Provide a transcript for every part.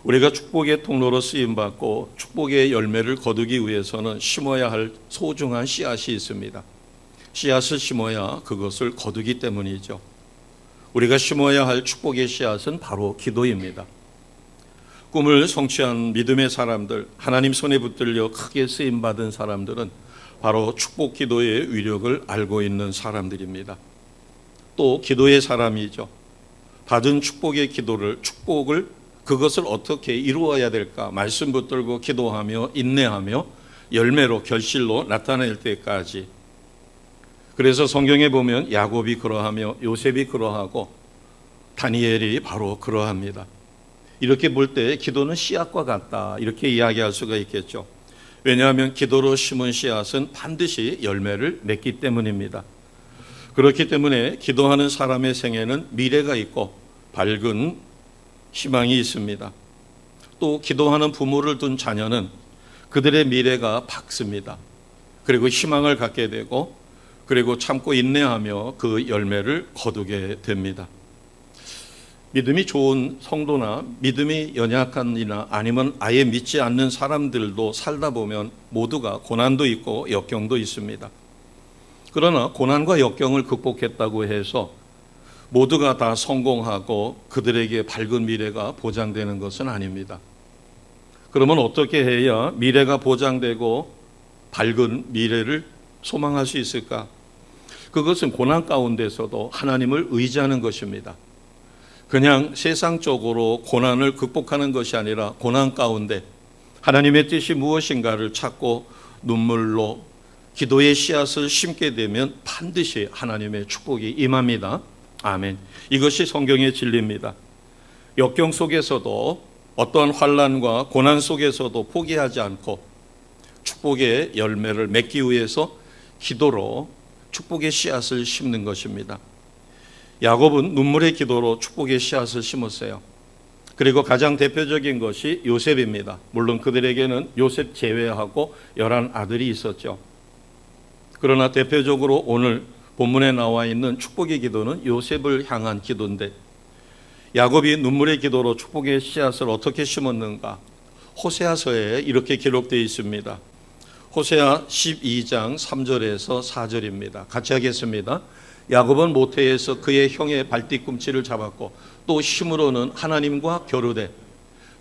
우리가 축복의 통로로 쓰임받고 축복의 열매를 거두기 위해서는 심어야 할 소중한 씨앗이 있습니다. 씨앗을 심어야 그것을 거두기 때문이죠. 우리가 심어야 할 축복의 씨앗은 바로 기도입니다. 꿈을 성취한 믿음의 사람들, 하나님 손에 붙들려 크게 쓰임받은 사람들은 바로 축복 기도의 위력을 알고 있는 사람들입니다. 또 기도의 사람이죠. 받은 축복의 축복을 그것을 어떻게 이루어야 될까 말씀 붙들고 기도하며 인내하며 열매로 결실로 나타낼 때까지. 그래서 성경에 보면 야곱이 그러하며 요셉이 그러하고 다니엘이 바로 그러합니다. 이렇게 볼 때 기도는 씨앗과 같다 이렇게 이야기할 수가 있겠죠. 왜냐하면 기도로 심은 씨앗은 반드시 열매를 맺기 때문입니다. 그렇기 때문에 기도하는 사람의 생애는 미래가 있고 밝은 희망이 있습니다. 또 기도하는 부모를 둔 자녀는 그들의 미래가 밝습니다. 그리고 희망을 갖게 되고 그리고 참고 인내하며 그 열매를 거두게 됩니다. 믿음이 좋은 성도나 믿음이 연약한 이나 아니면 아예 믿지 않는 사람들도 살다 보면 모두가 고난도 있고 역경도 있습니다. 그러나 고난과 역경을 극복했다고 해서 모두가 다 성공하고 그들에게 밝은 미래가 보장되는 것은 아닙니다. 그러면 어떻게 해야 미래가 보장되고 밝은 미래를 소망할 수 있을까? 그것은 고난 가운데서도 하나님을 의지하는 것입니다. 그냥 세상적으로 고난을 극복하는 것이 아니라 고난 가운데 하나님의 뜻이 무엇인가를 찾고 눈물로 기도의 씨앗을 심게 되면 반드시 하나님의 축복이 임합니다. 아멘. 이것이 성경의 진리입니다. 역경 속에서도 어떠한 환난과 고난 속에서도 포기하지 않고 축복의 열매를 맺기 위해서 기도로 축복의 씨앗을 심는 것입니다. 야곱은 눈물의 기도로 축복의 씨앗을 심었어요. 그리고 가장 대표적인 것이 요셉입니다. 물론 그들에게는 요셉 제외하고 11아들이 있었죠. 그러나 대표적으로 오늘 본문에 나와 있는 축복의 기도는 요셉을 향한 기도인데 야곱이 눈물의 기도로 축복의 씨앗을 어떻게 심었는가? 호세아서에 이렇게 기록되어 있습니다. 호세아 12장 3절에서 4절입니다. 같이 하겠습니다. 야곱은 모태에서 그의 형의 발뒤꿈치를 잡았고 또 힘으로는 하나님과 겨루되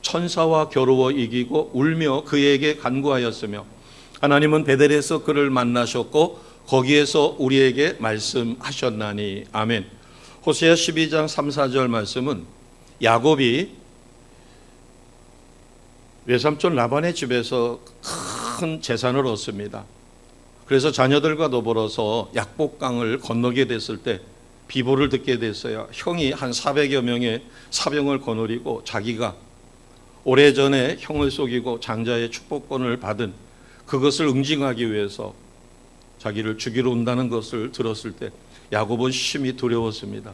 천사와 겨루어 이기고 울며 그에게 간구하였으며 하나님은 베델에서 그를 만나셨고 거기에서 우리에게 말씀하셨나니. 아멘. 호세아 12장 3, 4절 말씀은 야곱이 외삼촌 라반의 집에서 큰 재산을 얻습니다. 그래서 자녀들과 더불어서 약복강을 건너게 됐을 때 비보를 듣게 됐어요. 형이 한 400여 명의 사병을 거느리고 자기가 오래전에 형을 속이고 장자의 축복권을 받은 그것을 응징하기 위해서 자기를 죽이러 온다는 것을 들었을 때 야곱은 심히 두려웠습니다.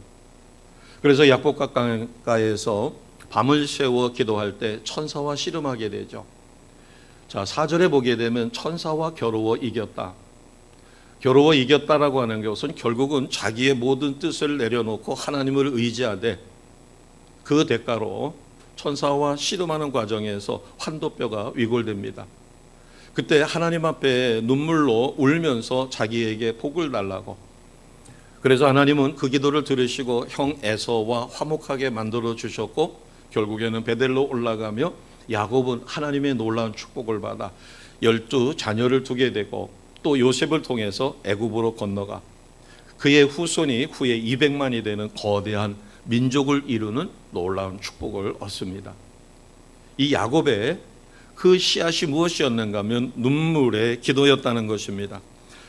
그래서 약복강가에서 밤을 새워 기도할 때 천사와 씨름하게 되죠. 자, 4절에 보게 되면 천사와 겨루어 이겼다. 겨루어 이겼다라고 하는 것은 결국은 자기의 모든 뜻을 내려놓고 하나님을 의지하되 그 대가로 천사와 씨름하는 과정에서 환도뼈가 위골됩니다. 그때 하나님 앞에 눈물로 울면서 자기에게 복을 달라고. 그래서 하나님은 그 기도를 들으시고 형 에서와 화목하게 만들어 주셨고 결국에는 베델로 올라가며 야곱은 하나님의 놀라운 축복을 받아 12자녀를 두게 되고 또 요셉을 통해서 애굽으로 건너가 그의 후손이 후에 200만이 되는 거대한 민족을 이루는 놀라운 축복을 얻습니다. 이 야곱의 그 씨앗이 무엇이었는가 하면 눈물의 기도였다는 것입니다.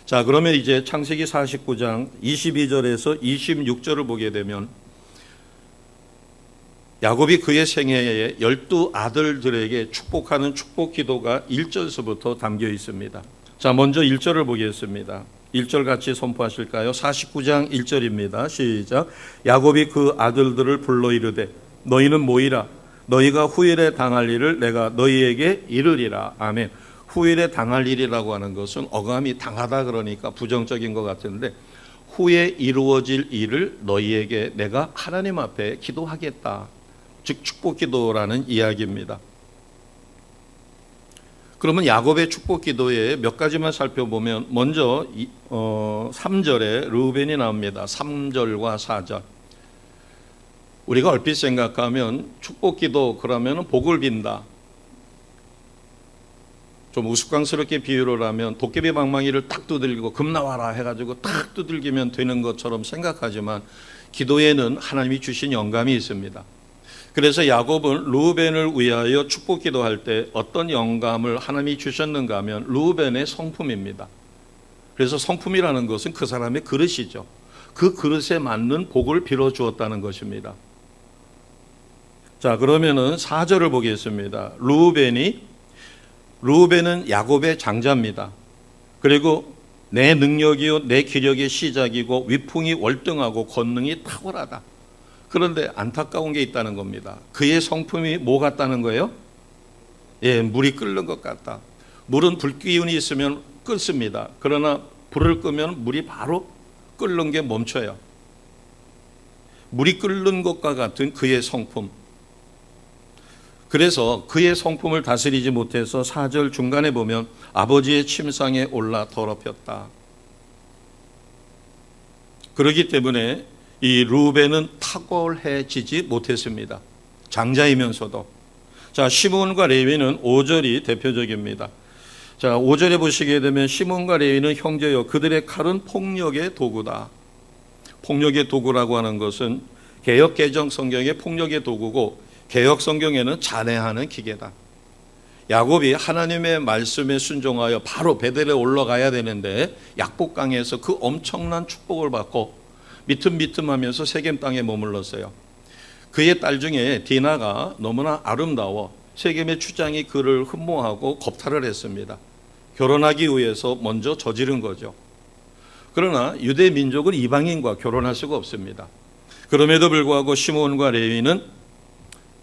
자, 그러면 이제 창세기 49장 22절에서 26절을 보게 되면 야곱이 그의 생애에 12아들들에게 축복하는 축복 기도가 1절서부터 담겨 있습니다. 자, 먼저 1절을 보겠습니다. 1절 같이 선포하실까요? 49장 1절입니다. 시작. 야곱이 그 아들들을 불러 이르되 너희는 모이라. 너희가 후일에 당할 일을 내가 너희에게 이르리라. 아멘. 후일에 당할 일이라고 하는 것은 어감이 당하다 그러니까 부정적인 것 같은데 후에 이루어질 일을 너희에게 내가 하나님 앞에 기도하겠다. 즉 축복기도라는 이야기입니다. 그러면 야곱의 축복기도에 몇 가지만 살펴보면 먼저 3절에 르우벤이 나옵니다. 3절과 4절. 우리가 얼핏 생각하면 축복기도 그러면 복을 빈다. 좀 우스꽝스럽게 비유를 하면 도깨비 방망이를 딱 두들기고 금 나와라 해가지고 딱 두들기면 되는 것처럼 생각하지만 기도에는 하나님이 주신 영감이 있습니다. 그래서 야곱은 르우벤을 위하여 축복기도할 때 어떤 영감을 하나님이 주셨는가 하면 르우벤의 성품입니다. 그래서 성품이라는 것은 그 사람의 그릇이죠. 그 그릇에 맞는 복을 빌어 주었다는 것입니다. 자, 그러면은 4절을 보겠습니다. 르우벤은 야곱의 장자입니다. 그리고 내 능력이요 내 기력의 시작이고 위풍이 월등하고 권능이 탁월하다. 그런데 안타까운 게 있다는 겁니다. 그의 성품이 뭐 같다는 거예요? 예, 물이 끓는 것 같다. 물은 불기운이 있으면 끓습니다. 그러나 불을 끄면 물이 바로 끓는 게 멈춰요. 물이 끓는 것과 같은 그의 성품. 그래서 그의 성품을 다스리지 못해서 4절 중간에 보면 아버지의 침상에 올라 더럽혔다. 그렇기 때문에 이 르우벤은 탁월해지지 못했습니다. 장자이면서도. 자, 시므온과 레위는 5절이 대표적입니다. 자, 5절에 보시게 되면 시므온과 레위는 형제여 그들의 칼은 폭력의 도구다. 폭력의 도구라고 하는 것은 개역 개정 성경의 폭력의 도구고 개역 성경에는 잔해하는 기계다. 야곱이 하나님의 말씀에 순종하여 바로 베델에 올라가야 되는데 약복강에서 그 엄청난 축복을 받고 미틈미틈하면서 세겜 땅에 머물렀어요. 그의 딸 중에 디나가 너무나 아름다워 세겜의 추장이 그를 흠모하고 겁탈을 했습니다. 결혼하기 위해서 먼저 저지른 거죠. 그러나 유대 민족은 이방인과 결혼할 수가 없습니다. 그럼에도 불구하고 시므온과 레위는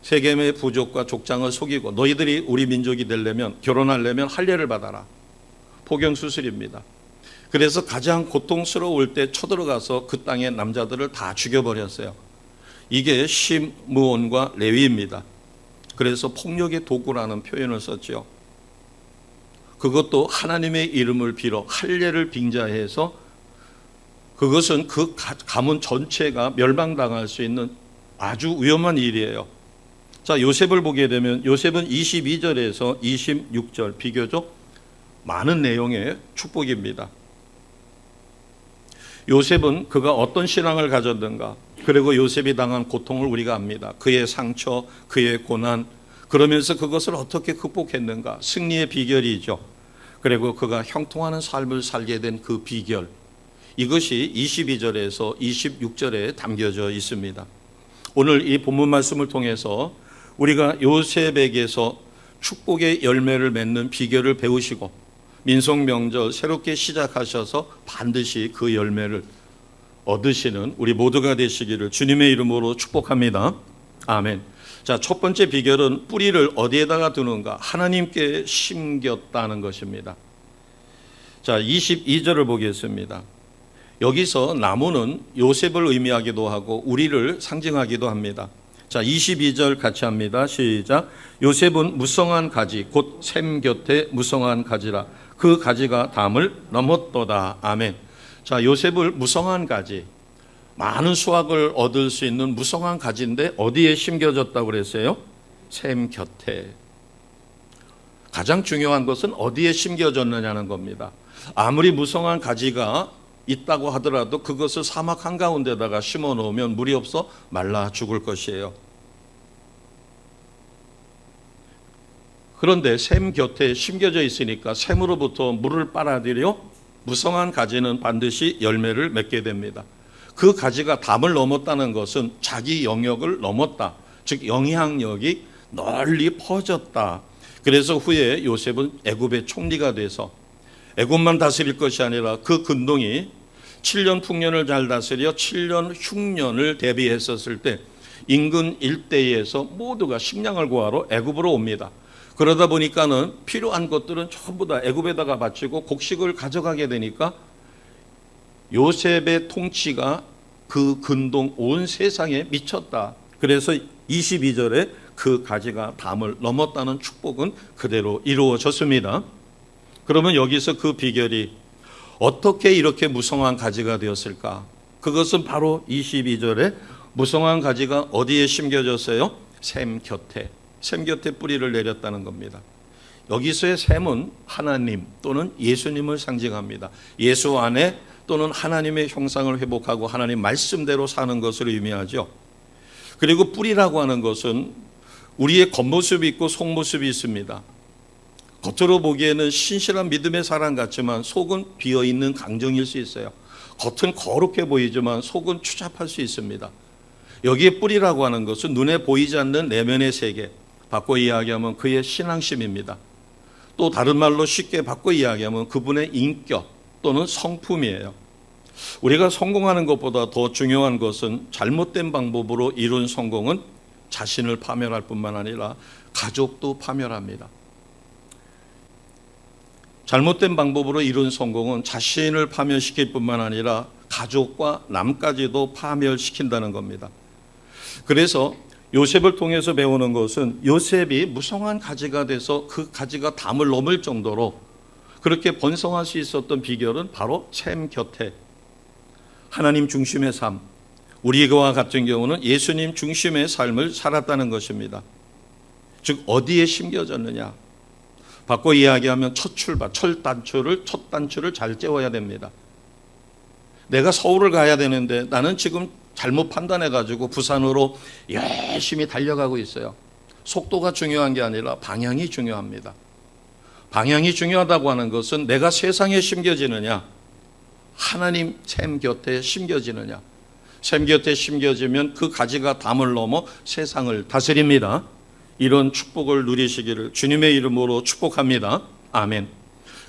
세겜의 부족과 족장을 속이고 너희들이 우리 민족이 되려면 결혼하려면 할례를 받아라. 포경수술입니다. 그래서 가장 고통스러울 때 쳐들어가서 그 땅의 남자들을 다 죽여버렸어요. 이게 시므온과 레위입니다. 그래서 폭력의 도구라는 표현을 썼죠. 그것도 하나님의 이름을 빌어 할례를 빙자해서 그것은 그 가문 전체가 멸망당할 수 있는 아주 위험한 일이에요. 자, 요셉을 보게 되면 요셉은 22절에서 26절 비교적 많은 내용의 축복입니다. 요셉은 그가 어떤 신앙을 가졌는가, 그리고 요셉이 당한 고통을 우리가 압니다. 그의 상처, 그의 고난, 그러면서 그것을 어떻게 극복했는가, 승리의 비결이죠. 그리고 그가 형통하는 삶을 살게 된 그 비결, 이것이 22절에서 26절에 담겨져 있습니다. 오늘 이 본문 말씀을 통해서 우리가 요셉에게서 축복의 열매를 맺는 비결을 배우시고 민속명절 새롭게 시작하셔서 반드시 그 열매를 얻으시는 우리 모두가 되시기를 주님의 이름으로 축복합니다. 아멘. 자, 첫 번째 비결은 뿌리를 어디에다가 두는가? 하나님께 심겼다는 것입니다. 자, 22절을 보겠습니다. 여기서 나무는 요셉을 의미하기도 하고 우리를 상징하기도 합니다. 자, 22절 같이 합니다. 시작. 요셉은 무성한 가지 곧 샘 곁에 무성한 가지라 그 가지가 담을 넘었도다. 아멘. 자, 요셉을 무성한 가지, 많은 수확을 얻을 수 있는 무성한 가지인데 어디에 심겨졌다고 그랬어요? 샘 곁에. 가장 중요한 것은 어디에 심겨졌느냐는 겁니다. 아무리 무성한 가지가 있다고 하더라도 그것을 사막 한가운데다가 심어 놓으면 물이 없어 말라 죽을 것이에요. 그런데 샘 곁에 심겨져 있으니까 샘으로부터 물을 빨아들여 무성한 가지는 반드시 열매를 맺게 됩니다. 그 가지가 담을 넘었다는 것은 자기 영역을 넘었다. 즉 영향력이 널리 퍼졌다. 그래서 후에 요셉은 애굽의 총리가 돼서 애굽만 다스릴 것이 아니라 그 근동이 7년 풍년을 잘 다스려 7년 흉년을 대비했었을 때 인근 일대에서 모두가 식량을 구하러 애굽으로 옵니다. 그러다 보니까는 필요한 것들은 전부 다 애굽에다가 바치고 곡식을 가져가게 되니까 요셉의 통치가 그 근동 온 세상에 미쳤다. 그래서 22절에 그 가지가 담을 넘었다는 축복은 그대로 이루어졌습니다. 그러면 여기서 그 비결이 어떻게 이렇게 무성한 가지가 되었을까? 그것은 바로 22절에 무성한 가지가 어디에 심겨졌어요? 샘 곁에 뿌리를 내렸다는 겁니다. 여기서의 샘은 하나님 또는 예수님을 상징합니다. 예수 안에 또는 하나님의 형상을 회복하고 하나님 말씀대로 사는 것을 의미하죠. 그리고 뿌리라고 하는 것은 우리의 겉모습이 있고 속모습이 있습니다. 겉으로 보기에는 신실한 믿음의 사람 같지만 속은 비어있는 강정일 수 있어요. 겉은 거룩해 보이지만 속은 추잡할 수 있습니다. 여기에 뿌리라고 하는 것은 눈에 보이지 않는 내면의 세계, 바꿔 이야기하면 그의 신앙심입니다. 또 다른 말로 쉽게 바꿔 이야기하면 그분의 인격 또는 성품이에요. 우리가 성공하는 것보다 더 중요한 것은 잘못된 방법으로 이룬 성공은 자신을 파멸할 뿐만 아니라 가족도 파멸합니다. 잘못된 방법으로 이룬 성공은 자신을 파멸시킬 뿐만 아니라 가족과 남까지도 파멸시킨다는 겁니다. 그래서 요셉을 통해서 배우는 것은 요셉이 무성한 가지가 돼서 그 가지가 담을 넘을 정도로 그렇게 번성할 수 있었던 비결은 바로 샘 곁에 하나님 중심의 삶, 우리와 같은 경우는 예수님 중심의 삶을 살았다는 것입니다. 즉 어디에 심겨졌느냐? 바꿔 이야기하면 첫 단추를 잘 째워야 됩니다. 내가 서울을 가야 되는데 나는 지금 잘못 판단해가지고 부산으로 열심히 달려가고 있어요. 속도가 중요한 게 아니라 방향이 중요합니다. 방향이 중요하다고 하는 것은 내가 세상에 심겨지느냐, 하나님 샘 곁에 심겨지느냐. 샘 곁에 심겨지면 그 가지가 담을 넘어 세상을 다스립니다. 이런 축복을 누리시기를 주님의 이름으로 축복합니다. 아멘.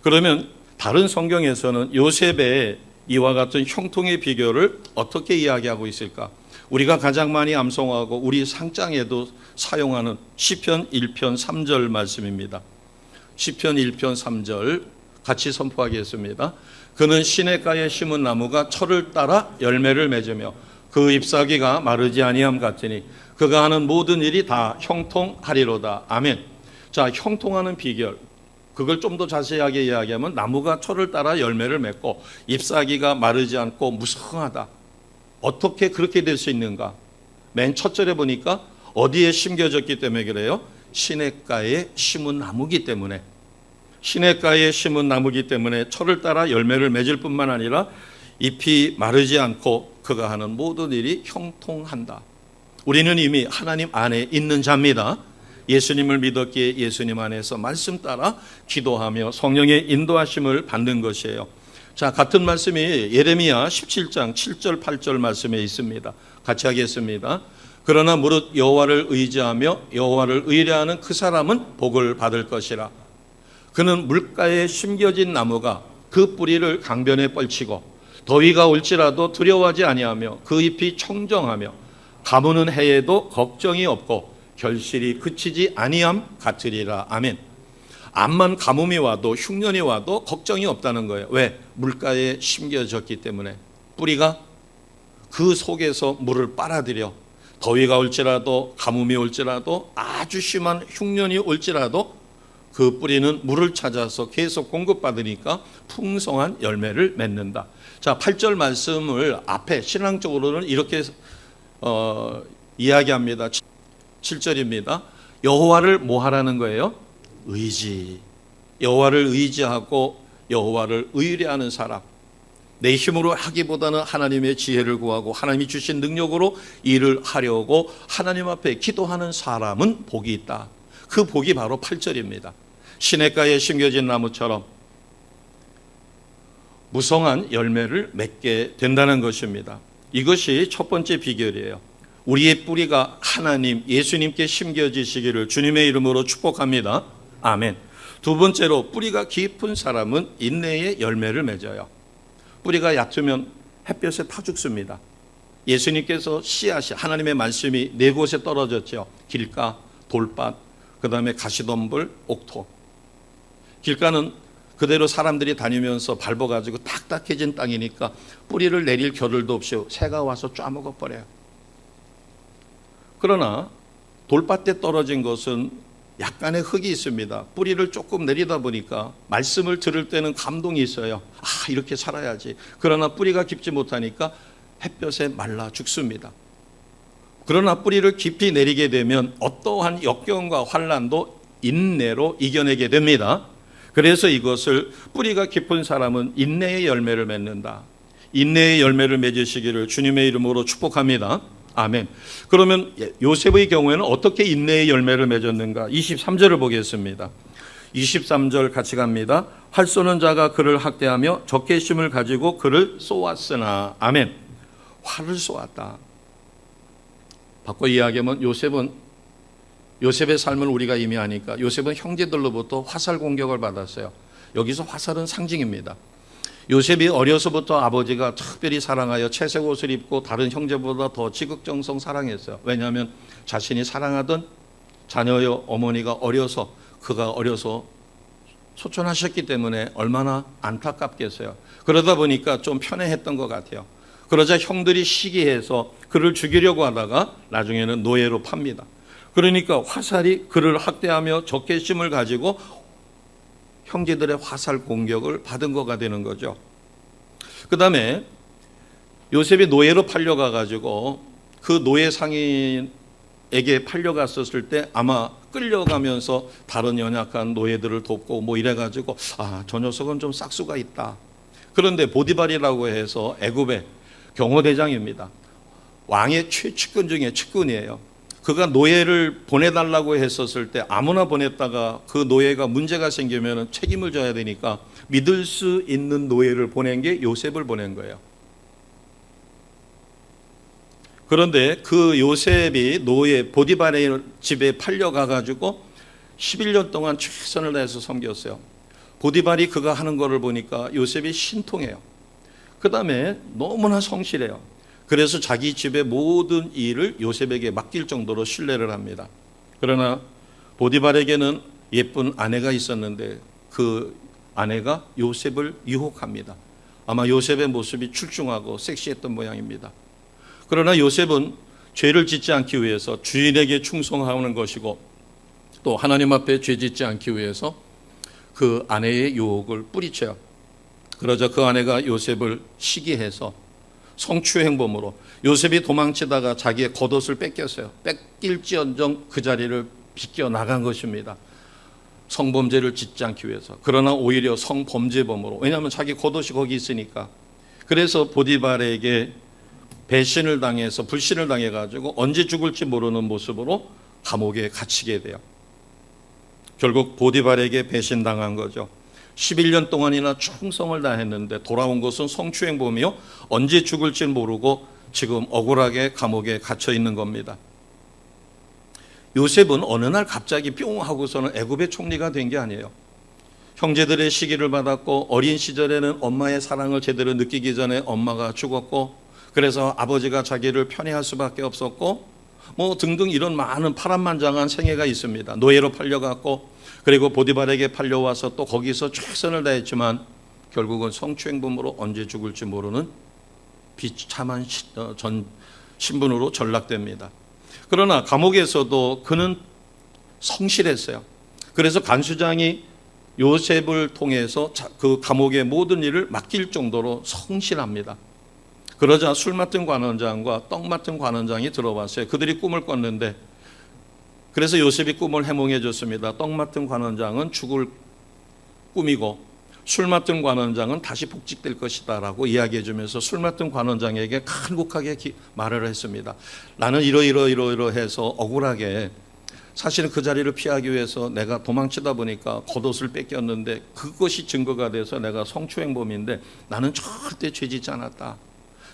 그러면 다른 성경에서는 요셉의 이와 같은 형통의 비결을 어떻게 이야기하고 있을까? 우리가 가장 많이 암송하고 우리 상장에도 사용하는 시편 1편 3절 말씀입니다. 시편 1편 3절 같이 선포하겠습니다. 그는 시냇가에 심은 나무가 철을 따라 열매를 맺으며 그 잎사귀가 마르지 아니함 같으니 그가 하는 모든 일이 다 형통하리로다. 아멘. 자, 형통하는 비결. 그걸 좀 더 자세하게 이야기하면 나무가 철을 따라 열매를 맺고 잎사귀가 마르지 않고 무성하다. 어떻게 그렇게 될 수 있는가? 맨 첫 절에 보니까 어디에 심겨졌기 때문에 그래요? 시냇가에 심은 나무기 때문에. 시냇가에 심은 나무기 때문에 철을 따라 열매를 맺을 뿐만 아니라 잎이 마르지 않고 그가 하는 모든 일이 형통한다. 우리는 이미 하나님 안에 있는 자입니다. 예수님을 믿었기에 예수님 안에서 말씀 따라 기도하며 성령의 인도하심을 받는 것이에요. 자, 같은 말씀이 예레미야 17장 7절 8절 말씀에 있습니다. 같이 하겠습니다. 그러나 무릇 여호와를 의지하며 여호와를 의뢰하는 그 사람은 복을 받을 것이라. 그는 물가에 심겨진 나무가 그 뿌리를 강변에 뻗치고 더위가 올지라도 두려워하지 아니하며 그 잎이 청정하며 가무는 해에도 걱정이 없고 결실이 그치지 아니함 같으리라. 아멘. 암만 가뭄이 와도 흉년이 와도 걱정이 없다는 거예요. 왜? 물가에 심겨졌기 때문에. 뿌리가 그 속에서 물을 빨아들여 더위가 올지라도 가뭄이 올지라도 아주 심한 흉년이 올지라도 그 뿌리는 물을 찾아서 계속 공급받으니까 풍성한 열매를 맺는다. 자, 8절 말씀을 앞에 신앙적으로는 이렇게 이야기합니다. 7절입니다. 여호와를 뭐 하라는 거예요? 의지. 여호와를 의지하고 여호와를 의뢰하는 사람. 내 힘으로 하기보다는 하나님의 지혜를 구하고 하나님이 주신 능력으로 일을 하려고 하나님 앞에 기도하는 사람은 복이 있다. 그 복이 바로 8절입니다. 시냇가에 심겨진 나무처럼 무성한 열매를 맺게 된다는 것입니다. 이것이 첫 번째 비결이에요. 우리의 뿌리가 하나님, 예수님께 심겨지시기를 주님의 이름으로 축복합니다. 아멘. 두 번째로 뿌리가 깊은 사람은 인내의 열매를 맺어요. 뿌리가 얕으면 햇볕에 타 죽습니다. 예수님께서 씨앗이 하나님의 말씀이 네 곳에 떨어졌죠. 길가, 돌밭, 그 다음에 가시덤불, 옥토. 길가는 그대로 사람들이 다니면서 밟아가지고 딱딱해진 땅이니까 뿌리를 내릴 겨를도 없이 새가 와서 쪼아먹어 버려요. 그러나 돌밭에 떨어진 것은 약간의 흙이 있습니다. 뿌리를 조금 내리다 보니까 말씀을 들을 때는 감동이 있어요. 이렇게 살아야지. 그러나 뿌리가 깊지 못하니까 햇볕에 말라 죽습니다. 그러나 뿌리를 깊이 내리게 되면 어떠한 역경과 환난도 인내로 이겨내게 됩니다. 그래서 이것을 뿌리가 깊은 사람은 인내의 열매를 맺는다. 인내의 열매를 맺으시기를 주님의 이름으로 축복합니다. 아멘. 그러면 요셉의 경우에는 어떻게 인내의 열매를 맺었는가? 23절을 보겠습니다. 23절 같이 갑니다. 활 쏘는 자가 그를 학대하며 적개심을 가지고 그를 쏘았으나. 아멘. 활을 쏘았다. 바꿔 이야기하면 요셉의 삶을 우리가 이미 아니까 요셉은 형제들로부터 화살 공격을 받았어요. 여기서 화살은 상징입니다. 요셉이 어려서부터 아버지가 특별히 사랑하여 채색 옷을 입고 다른 형제보다 더 지극정성 사랑했어요. 왜냐하면 자신이 사랑하던 자녀의 어머니가 그가 어려서 소천하셨기 때문에 얼마나 안타깝겠어요. 그러다 보니까 좀 편애했던 것 같아요. 그러자 형들이 시기해서 그를 죽이려고 하다가 나중에는 노예로 팝니다. 그러니까 화살이 그를 학대하며 적개심을 가지고 형제들의 화살 공격을 받은 거가 되는 거죠. 그 다음에 요셉이 노예로 팔려가가지고 그 노예 상인에게 팔려갔었을 때 아마 끌려가면서 다른 연약한 노예들을 돕고 뭐 이래가지고 저 녀석은 좀 싹수가 있다. 그런데 보디발이라고 해서 애굽의 경호대장입니다. 왕의 최측근 중에 측근이에요. 그가 노예를 보내달라고 했었을 때 아무나 보냈다가 그 노예가 문제가 생기면 책임을 져야 되니까 믿을 수 있는 노예를 보낸 게 요셉을 보낸 거예요. 그런데 그 요셉이 노예 보디발의 집에 팔려가가지고 11년 동안 최선을 다해서 섬겼어요. 보디발이 그가 하는 거를 보니까 요셉이 신통해요. 그 다음에 너무나 성실해요. 그래서 자기 집의 모든 일을 요셉에게 맡길 정도로 신뢰를 합니다. 그러나 보디발에게는 예쁜 아내가 있었는데 그 아내가 요셉을 유혹합니다. 아마 요셉의 모습이 출중하고 섹시했던 모양입니다. 그러나 요셉은 죄를 짓지 않기 위해서 주인에게 충성하는 것이고 또 하나님 앞에 죄 짓지 않기 위해서 그 아내의 유혹을 뿌리쳐요. 그러자 그 아내가 요셉을 시기해서 성추행범으로 요셉이 도망치다가 자기의 겉옷을 뺏겼어요. 뺏길지언정 그 자리를 비껴나간 것입니다. 성범죄를 짓지 않기 위해서. 그러나 오히려 성범죄범으로. 왜냐하면 자기 겉옷이 거기 있으니까. 그래서 보디발에게 배신을 당해서 불신을 당해가지고 언제 죽을지 모르는 모습으로 감옥에 갇히게 돼요. 결국 보디발에게 배신당한 거죠. 11년 동안이나 충성을 다했는데 돌아온 것은 성추행범이요. 언제 죽을지 모르고 지금 억울하게 감옥에 갇혀 있는 겁니다. 요셉은 어느 날 갑자기 뿅 하고서는 애굽의 총리가 된 게 아니에요. 형제들의 시기를 받았고 어린 시절에는 엄마의 사랑을 제대로 느끼기 전에 엄마가 죽었고 그래서 아버지가 자기를 편애할 수밖에 없었고 뭐 등등 이런 많은 파란만장한 생애가 있습니다. 노예로 팔려갔고 그리고 보디발에게 팔려와서 또 거기서 최선을 다했지만 결국은 성추행범으로 언제 죽을지 모르는 비참한 신분으로 전락됩니다. 그러나 감옥에서도 그는 성실했어요. 그래서 간수장이 요셉을 통해서 그 감옥의 모든 일을 맡길 정도로 성실합니다. 그러자 술 맡은 관원장과 떡 맡은 관원장이 들어왔어요. 그들이 꿈을 꿨는데 그래서 요셉이 꿈을 해몽해 줬습니다. 떡 맡은 관원장은 죽을 꿈이고 술 맡은 관원장은 다시 복직될 것이다 라고 이야기해 주면서 술 맡은 관원장에게 간곡하게 말을 했습니다. 나는 이러해서 억울하게 사실은 그 자리를 피하기 위해서 내가 도망치다 보니까 겉옷을 뺏겼는데 그것이 증거가 돼서 내가 성추행범인데 나는 절대 죄짓지 않았다.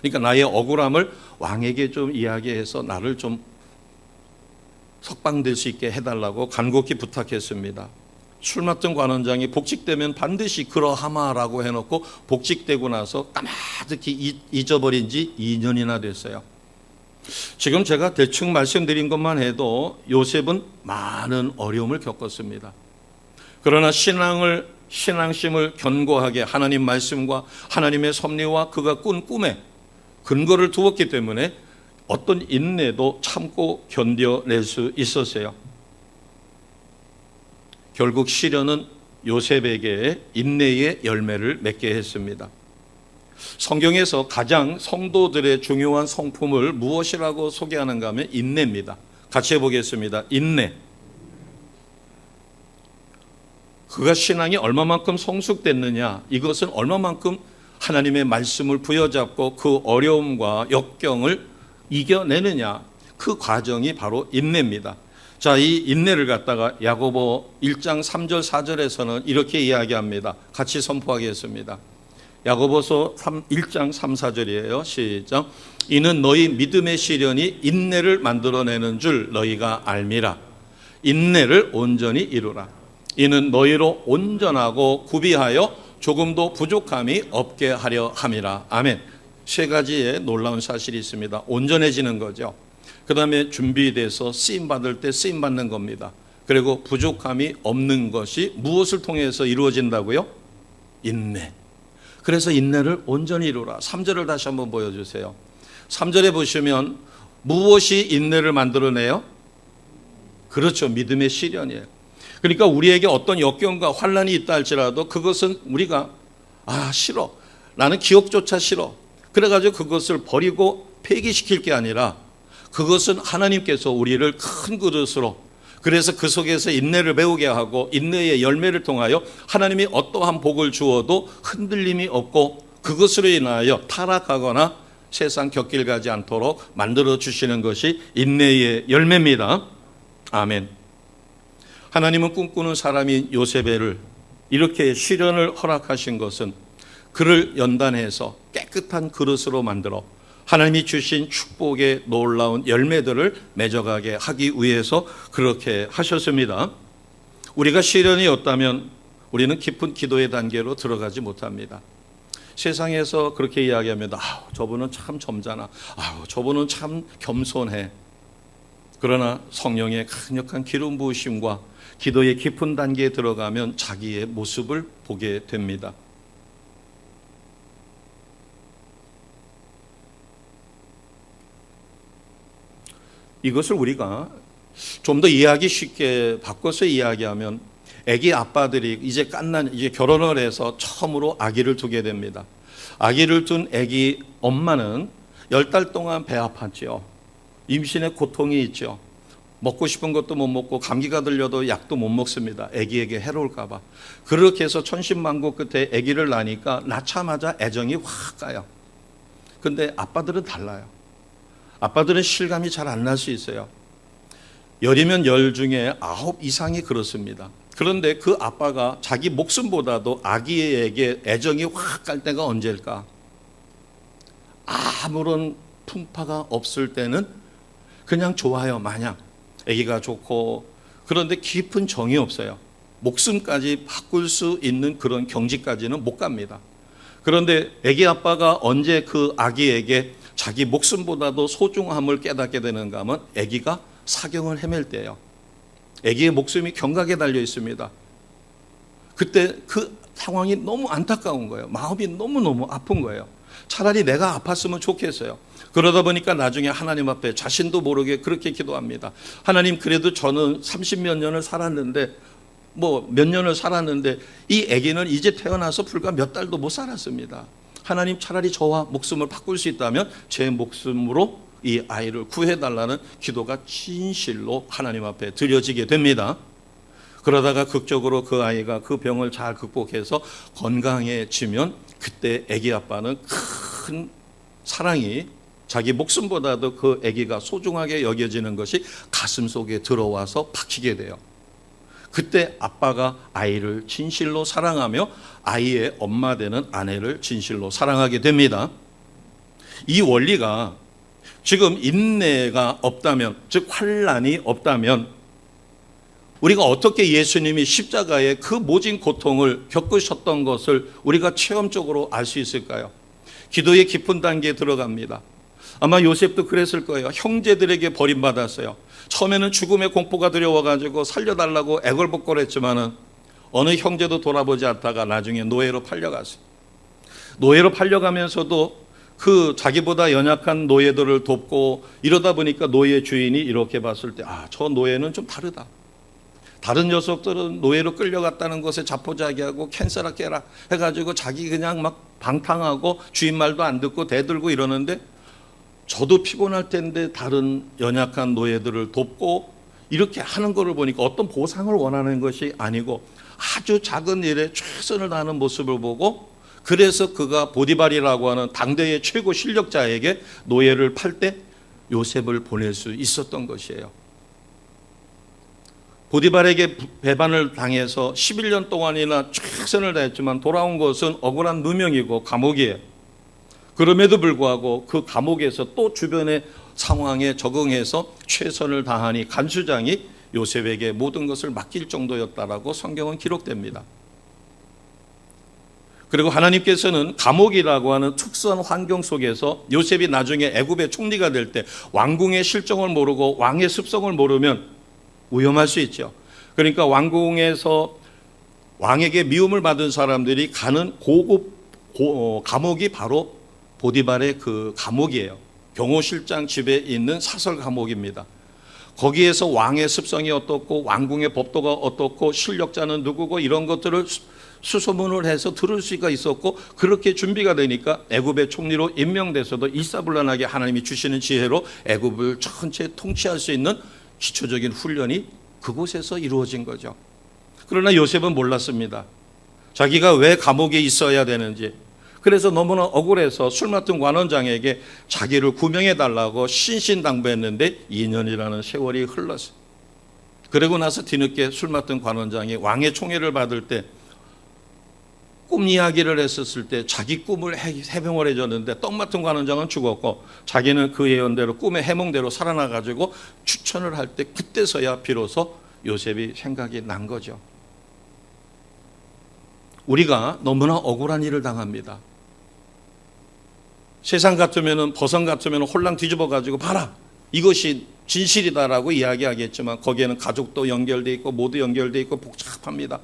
그러니까 나의 억울함을 왕에게 좀 이야기해서 나를 좀 석방될 수 있게 해달라고 간곡히 부탁했습니다. 술 맡은 관원장이 복직되면 반드시 그러하마라고 해놓고 복직되고 나서 까마득히 잊어버린 지 2년이나 됐어요. 지금 제가 대충 말씀드린 것만 해도 요셉은 많은 어려움을 겪었습니다. 그러나 신앙심을 견고하게 하나님 말씀과 하나님의 섭리와 그가 꾼 꿈에 근거를 두었기 때문에 어떤 인내도 참고 견뎌낼 수 있었어요. 결국 시련은 요셉에게 인내의 열매를 맺게 했습니다. 성경에서 가장 성도들의 중요한 성품을 무엇이라고 소개하는가 하면 인내입니다. 같이 해보겠습니다. 인내. 그가 신앙이 얼마만큼 성숙됐느냐, 이것은 얼마만큼 하나님의 말씀을 부여잡고 그 어려움과 역경을 이겨내느냐, 그 과정이 바로 인내입니다. 자, 이 인내를 갖다가 야고보 1장 3절 4절에서는 이렇게 이야기합니다. 같이 선포하겠습니다. 야고보서 1장 3, 4절이에요. 시작. 이는 너희 믿음의 시련이 인내를 만들어내는 줄 너희가 알미라. 인내를 온전히 이루라. 이는 너희로 온전하고 구비하여 조금도 부족함이 없게 하려 함이라. 아멘. 세 가지의 놀라운 사실이 있습니다. 온전해지는 거죠. 그 다음에 준비돼서 쓰임받을 때 쓰임받는 겁니다. 그리고 부족함이 없는 것이 무엇을 통해서 이루어진다고요? 인내. 그래서 인내를 온전히 이루라. 3절을 다시 한번 보여주세요. 3절에 보시면 무엇이 인내를 만들어내요? 그렇죠. 믿음의 시련이에요. 그러니까 우리에게 어떤 역경과 환난이 있다 할지라도 그것은 우리가 싫어. 나는 기억조차 싫어. 그래가지고 그것을 버리고 폐기시킬 게 아니라 그것은 하나님께서 우리를 큰 그릇으로, 그래서 그 속에서 인내를 배우게 하고 인내의 열매를 통하여 하나님이 어떠한 복을 주어도 흔들림이 없고 그것으로 인하여 타락하거나 세상 곁길 가지 않도록 만들어 주시는 것이 인내의 열매입니다. 아멘. 하나님은 꿈꾸는 사람인 요셉을 이렇게 시련을 허락하신 것은 그를 연단해서 깨끗한 그릇으로 만들어 하나님이 주신 축복의 놀라운 열매들을 맺어가게 하기 위해서 그렇게 하셨습니다. 우리가 시련이 없다면 우리는 깊은 기도의 단계로 들어가지 못합니다. 세상에서 그렇게 이야기합니다. 저분은 참 점잖아. 저분은 참 겸손해. 그러나 성령의 강력한 기름 부으심과 기도의 깊은 단계에 들어가면 자기의 모습을 보게 됩니다. 이것을 우리가 좀 더 이해하기 쉽게 바꿔서 이야기하면 아기 아빠들이 이제 결혼을 해서 처음으로 아기를 두게 됩니다. 아기를 둔 아기 엄마는 10달 동안 배 아팠죠. 임신의 고통이 있죠. 먹고 싶은 것도 못 먹고 감기가 들려도 약도 못 먹습니다. 아기에게 해로울까 봐. 그렇게 해서 천신만고 끝에 아기를 낳으니까 낳자마자 애정이 확 가요. 근데 아빠들은 달라요. 아빠들은 실감이 잘 안 날 수 있어요. 10이면 10 중에 9 이상이 그렇습니다. 그런데 그 아빠가 자기 목숨보다도 아기에게 애정이 확 갈 때가 언제일까? 아무런 풍파가 없을 때는 그냥 좋아요, 마냥. 아기가 좋고, 그런데 깊은 정이 없어요. 목숨까지 바꿀 수 있는 그런 경지까지는 못 갑니다. 그런데 아기 아빠가 언제 그 아기에게 자기 목숨보다도 소중함을 깨닫게 되는가 하면 아기가 사경을 헤맬 때예요. 아기의 목숨이 경각에 달려 있습니다. 그때 그 상황이 너무 안타까운 거예요. 마음이 너무너무 아픈 거예요. 차라리 내가 아팠으면 좋겠어요. 그러다 보니까 나중에 하나님 앞에 자신도 모르게 그렇게 기도합니다. 하나님, 그래도 저는 30몇 년을 살았는데 몇 년을 살았는데 이 아기는 이제 태어나서 불과 몇 달도 못 살았습니다. 하나님, 차라리 저와 목숨을 바꿀 수 있다면 제 목숨으로 이 아이를 구해달라는 기도가 진실로 하나님 앞에 드려지게 됩니다. 그러다가 극적으로 그 아이가 그 병을 잘 극복해서 건강해지면 그때 아기 아빠는 큰 사랑이 자기 목숨보다도 그 아기가 소중하게 여겨지는 것이 가슴 속에 들어와서 박히게 돼요. 그때 아빠가 아이를 진실로 사랑하며 아이의 엄마 되는 아내를 진실로 사랑하게 됩니다. 이 원리가 지금 인내가 없다면, 즉 환난이 없다면 우리가 어떻게 예수님이 십자가의 그 모진 고통을 겪으셨던 것을 우리가 체험적으로 알 수 있을까요? 기도의 깊은 단계에 들어갑니다. 아마 요셉도 그랬을 거예요. 형제들에게 버림받았어요. 처음에는 죽음의 공포가 두려워가지고 살려달라고 애걸복걸했지만은 어느 형제도 돌아보지 않다가 나중에 노예로 팔려갔어요. 노예로 팔려가면서도 그 자기보다 연약한 노예들을 돕고 이러다 보니까 노예 주인이 이렇게 봤을 때 저 노예는 좀 다르다. 다른 녀석들은 노예로 끌려갔다는 것에 자포자기하고 캔슬라 깨라 해가지고 자기 그냥 막 방탕하고 주인 말도 안 듣고 대들고 이러는데 저도 피곤할 텐데 다른 연약한 노예들을 돕고 이렇게 하는 것을 보니까 어떤 보상을 원하는 것이 아니고 아주 작은 일에 최선을 다하는 모습을 보고 그래서 그가 보디발이라고 하는 당대의 최고 실력자에게 노예를 팔 때 요셉을 보낼 수 있었던 것이에요. 보디발에게 배반을 당해서 11년 동안이나 최선을 다했지만 돌아온 것은 억울한 누명이고 감옥이에요. 그럼에도 불구하고 그 감옥에서 또 주변의 상황에 적응해서 최선을 다하니 간수장이 요셉에게 모든 것을 맡길 정도였다라고 성경은 기록됩니다. 그리고 하나님께서는 감옥이라고 하는 특수한 환경 속에서 요셉이 나중에 애굽의 총리가 될 때 왕궁의 실정을 모르고 왕의 습성을 모르면 위험할 수 있죠. 그러니까 왕궁에서 왕에게 미움을 받은 사람들이 가는 고급 감옥이 바로 보디발의 그 감옥이에요. 경호실장 집에 있는 사설 감옥입니다. 거기에서 왕의 습성이 어떻고 왕궁의 법도가 어떻고 실력자는 누구고 이런 것들을 수소문을 해서 들을 수가 있었고 그렇게 준비가 되니까 애굽의 총리로 임명돼서도 일사불란하게 하나님이 주시는 지혜로 애굽을 전체 통치할 수 있는 기초적인 훈련이 그곳에서 이루어진 거죠. 그러나 요셉은 몰랐습니다. 자기가 왜 감옥에 있어야 되는지. 그래서 너무나 억울해서 술 맡은 관원장에게 자기를 구명해달라고 신신당부했는데 2년이라는 세월이 흘렀어요. 그러고 나서 뒤늦게 술 맡은 관원장이 왕의 총애를 받을 때 꿈 이야기를 했었을 때 자기 꿈을 해명을 해줬는데 떡 맡은 관원장은 죽었고 자기는 그 예언대로 꿈의 해몽대로 살아나가지고 추천을 할 때 그때서야 비로소 요셉이 생각이 난 거죠. 우리가 너무나 억울한 일을 당합니다. 세상 같으면 버선 같으면 홀랑 뒤집어가지고 봐라 이것이 진실이다라고 이야기하겠지만 거기에는 가족도 연결돼 있고 모두 연결돼 있고 복잡합니다.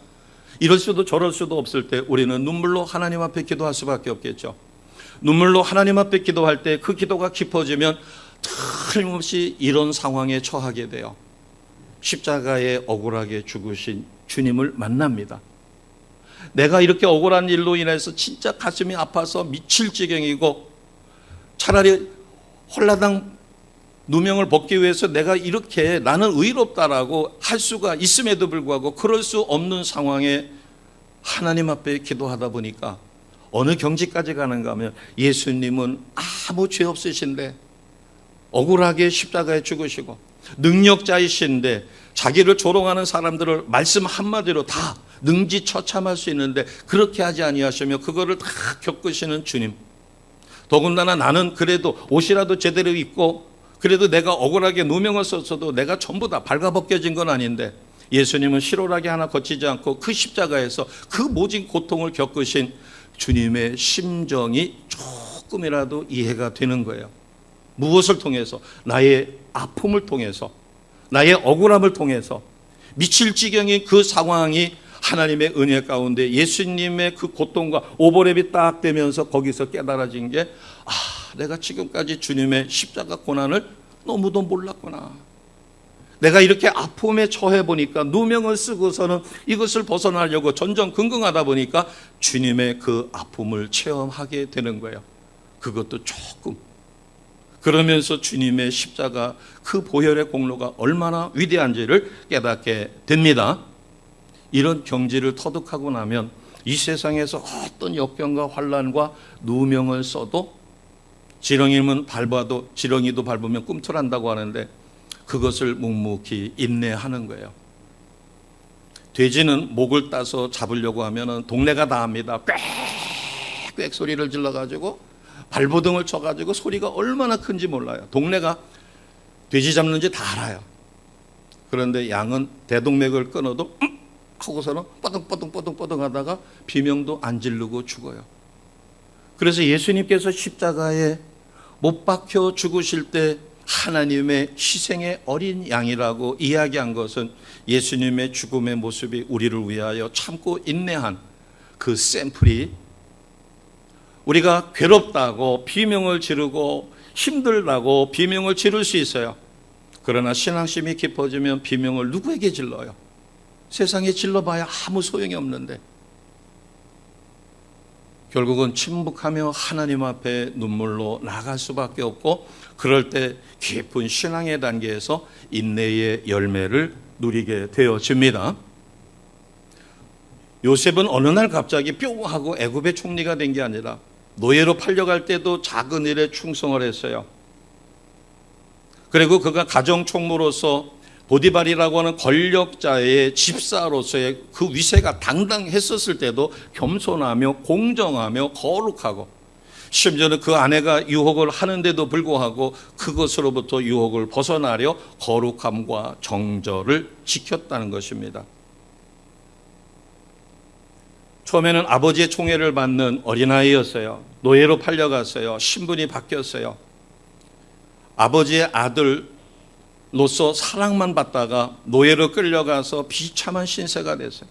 이럴 수도 저럴 수도 없을 때 우리는 눈물로 하나님 앞에 기도할 수밖에 없겠죠. 눈물로 하나님 앞에 기도할 때 그 기도가 깊어지면 틀림없이 이런 상황에 처하게 돼요. 십자가에 억울하게 죽으신 주님을 만납니다. 내가 이렇게 억울한 일로 인해서 진짜 가슴이 아파서 미칠 지경이고 차라리 홀라당 누명을 벗기 위해서 내가 이렇게 나는 의롭다라고 할 수가 있음에도 불구하고 그럴 수 없는 상황에 하나님 앞에 기도하다 보니까 어느 경지까지 가는가 하면 예수님은 아무 죄 없으신데 억울하게 십자가에 죽으시고 능력자이신데 자기를 조롱하는 사람들을 말씀 한마디로 다 능지처참할 수 있는데 그렇게 하지 아니하시며 그거를 다 겪으시는 주님. 더군다나 나는 그래도 옷이라도 제대로 입고 그래도 내가 억울하게 누명을 썼어도 내가 전부 다 발가벗겨진 건 아닌데 예수님은 실오라기 하나 거치지 않고 그 십자가에서 그 모진 고통을 겪으신 주님의 심정이 조금이라도 이해가 되는 거예요. 무엇을 통해서? 나의 아픔을 통해서, 나의 억울함을 통해서 미칠 지경인 그 상황이 하나님의 은혜 가운데 예수님의 그 고통과 오버랩이 딱 되면서 거기서 깨달아진 게 내가 지금까지 주님의 십자가 고난을 너무도 몰랐구나. 내가 이렇게 아픔에 처해 보니까 누명을 쓰고서는 이것을 벗어나려고 전전긍긍하다 보니까 주님의 그 아픔을 체험하게 되는 거예요. 그것도 조금. 그러면서 주님의 십자가 그 보혈의 공로가 얼마나 위대한지를 깨닫게 됩니다. 이런 경지를 터득하고 나면 이 세상에서 어떤 역경과 환난과 누명을 써도 지렁이도 밟으면 꿈틀한다고 하는데 그것을 묵묵히 인내하는 거예요. 돼지는 목을 따서 잡으려고 하면 동네가 다 합니다. 꽥꽥 소리를 질러가지고 발버둥을 쳐가지고 소리가 얼마나 큰지 몰라요. 동네가 돼지 잡는지 다 알아요. 그런데 양은 대동맥을 끊어도 하고서는 뻐둥뻐둥 하다가 비명도 안 지르고 죽어요. 그래서 예수님께서 십자가에 못 박혀 죽으실 때 하나님의 희생의 어린 양이라고 이야기한 것은 예수님의 죽음의 모습이 우리를 위하여 참고 인내한 그 샘플이 우리가 괴롭다고 비명을 지르고 힘들다고 비명을 지를 수 있어요. 그러나 신앙심이 깊어지면 비명을 누구에게 질러요? 세상에 질러봐야 아무 소용이 없는데 결국은 침묵하며 하나님 앞에 눈물로 나갈 수밖에 없고, 그럴 때 깊은 신앙의 단계에서 인내의 열매를 누리게 되어집니다. 요셉은 어느 날 갑자기 뿅 하고 애굽의 총리가 된 게 아니라 노예로 팔려갈 때도 작은 일에 충성을 했어요. 그리고 그가 가정총무로서 보디발이라고 하는 권력자의 집사로서의 그 위세가 당당했었을 때도 겸손하며 공정하며 거룩하고, 심지어는 그 아내가 유혹을 하는데도 불구하고 그것으로부터 유혹을 벗어나려 거룩함과 정절을 지켰다는 것입니다. 처음에는 아버지의 총애를 받는 어린아이였어요. 노예로 팔려갔어요. 신분이 바뀌었어요. 아버지의 아들로서 사랑만 받다가 노예로 끌려가서 비참한 신세가 됐어요.